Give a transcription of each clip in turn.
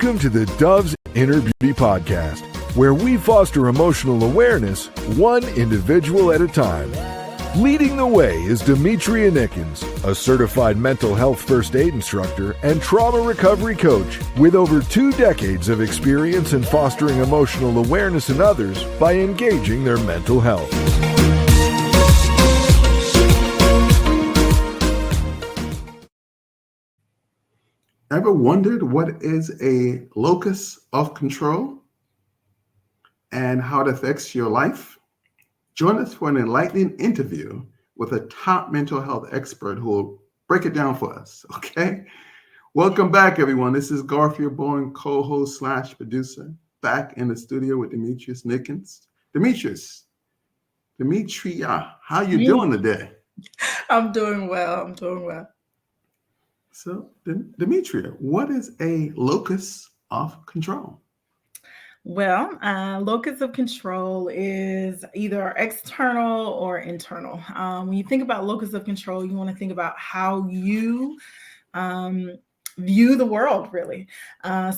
Welcome to the Dove's Inner Beauty Podcast, where we foster emotional awareness one individual at a time. Leading the way is Demetria Nickens, a certified mental health first aid instructor and trauma recovery coach with over 2 decades of experience in fostering emotional awareness in others by engaging their mental health. Ever wondered what is a locus of control and how it affects your life? Join us for an enlightening interview with a top mental health expert who will break it down for us, okay? Welcome back, everyone. This is Garfield Bowen, co-host / producer, back in the studio with Demetria Nickens. Demetria, how you doing today? I'm doing well. So, Demetria, what is a locus of control? Well, locus of control is either external or internal. When you think about locus of control, you want to think about how you view the world, really.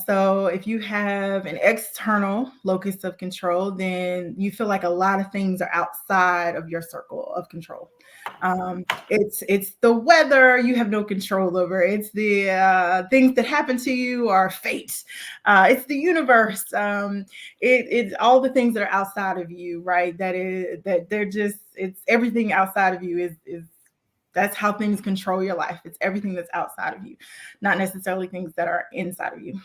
So if you have an external locus of control, then you feel like a lot of things are outside of your circle of control. It's the weather you have no control over. It's the things that happen to you are fate. It's the universe. It's all the things that are outside of you, right? It's everything outside of you is that's how things control your life. It's everything that's outside of you, not necessarily things that are inside of you.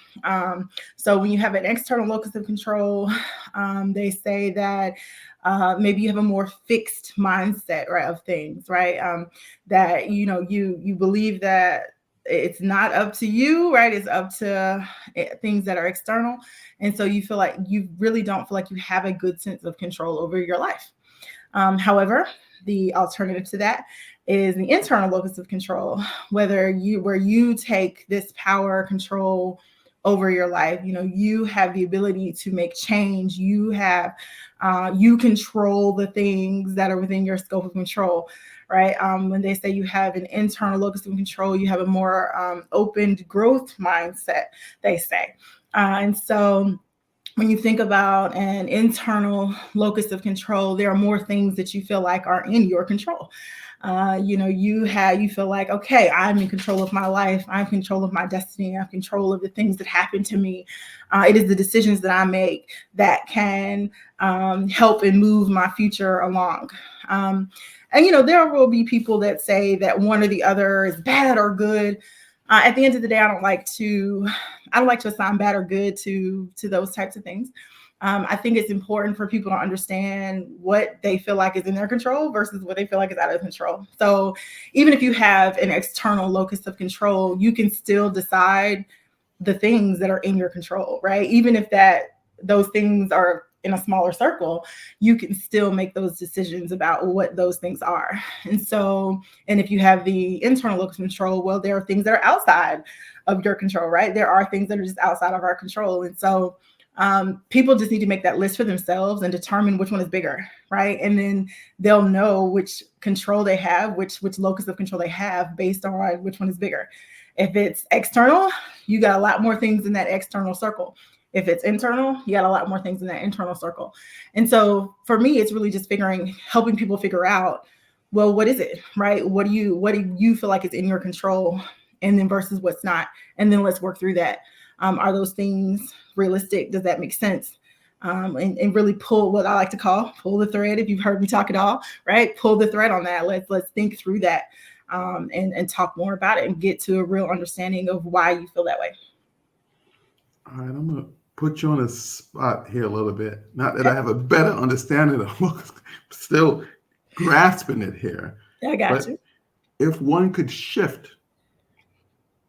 So when you have an external locus of control, they say that maybe you have a more fixed mindset, right, of things, right? That you believe that it's not up to you, right? It's up to things that are external, and so you feel like you really don't feel like you have a good sense of control over your life. However, the alternative to that is the internal locus of control, where you take this power control over your life. You have the ability to make change. You control the things that are within your scope of control, right? When they say you have an internal locus of control, you have a more open growth mindset, they say. And so when you think about an internal locus of control, there are more things that you feel like are in your control. You feel like, okay, I'm in control of my life. I'm in control of my destiny. I'm in control of the things that happen to me. It is the decisions that I make that can help and move my future along. And there will be people that say that one or the other is bad or good. At the end of the day, I don't like to assign bad or good to those types of things. I think it's important for people to understand what they feel like is in their control versus what they feel like is out of control. So even if you have an external locus of control, you can still decide the things that are in your control, right? Even if those things are in a smaller circle, you can still make those decisions about what those things are. And if you have the internal locus of control, well, there are things that are outside of your control, right? There are things that are just outside of our control. And so people just need to make that list for themselves and determine which one is bigger, right? And then they'll know which control they have, which locus of control they have based on which one is bigger. If it's external, you got a lot more things in that external circle. If it's internal, you got a lot more things in that internal circle. And so for me, it's really just helping people figure out, well, what is it, right? What do you feel like is in your control, and then versus what's not? And then let's work through that. Are those things realistic? Does that make sense? And really pull what I like to pull the thread. If you've heard me talk at all, right? Pull the thread on that. Let's think through that and talk more about it and get to a real understanding of why you feel that way. All right, I'm going to put you on a spot here a little bit. Not that I have a better understanding of still grasping it here. Yeah, I got you. If one could shift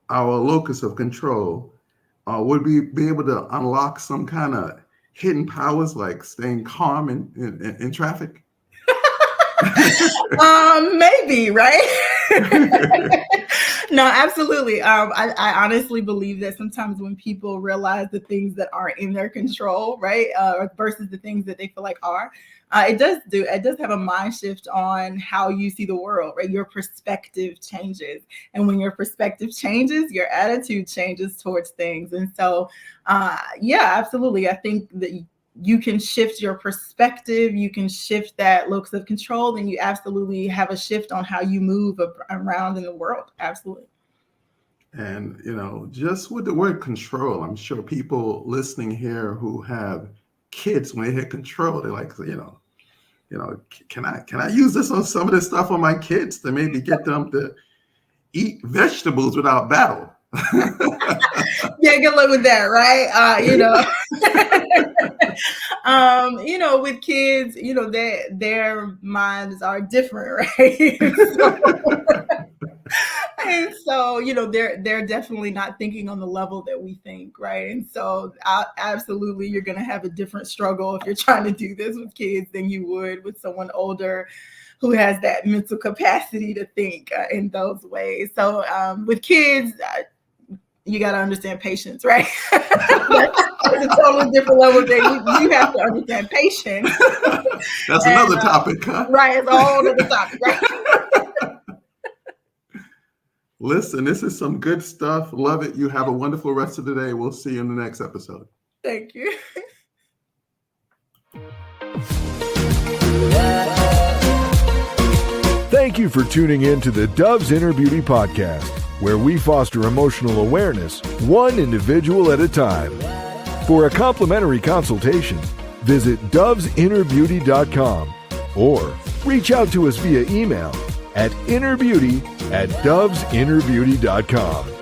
our locus of control, would we be able to unlock some kind of hidden powers like staying calm in traffic? Maybe, right? No, absolutely. I honestly believe that sometimes when people realize the things that aren't in their control, right, versus the things that they feel like are, It does have a mind shift on how you see the world, right? Your perspective changes. And when your perspective changes, your attitude changes towards things. And so, yeah, absolutely. I think that you can shift your perspective, you can shift that locus of control, and you absolutely have a shift on how you move around in the world. Absolutely. And, just with the word control, I'm sure people listening here who have kids, when they hit control, they're like, can I use this on some of this stuff on my kids to maybe get them to eat vegetables without battle? Yeah, good luck with that, right? With kids, their minds are different, right? And so, they're definitely not thinking on the level that we think, right? And so, absolutely, you're going to have a different struggle if you're trying to do this with kids than you would with someone older who has that mental capacity to think in those ways. So, with kids, you got to understand patience, right? That's a totally different level that you have to understand patience. That's another topic, huh? Right, it's a whole other topic, right? Listen, this is some good stuff. Love it. You have a wonderful rest of the day. We'll see you in the next episode. Thank you. Thank you for tuning in to the Dove's Inner Beauty Podcast, where we foster emotional awareness, one individual at a time. For a complimentary consultation, visit dovesinnerbeauty.com or reach out to us via email at innerbeauty@dovesinnerbeauty.com.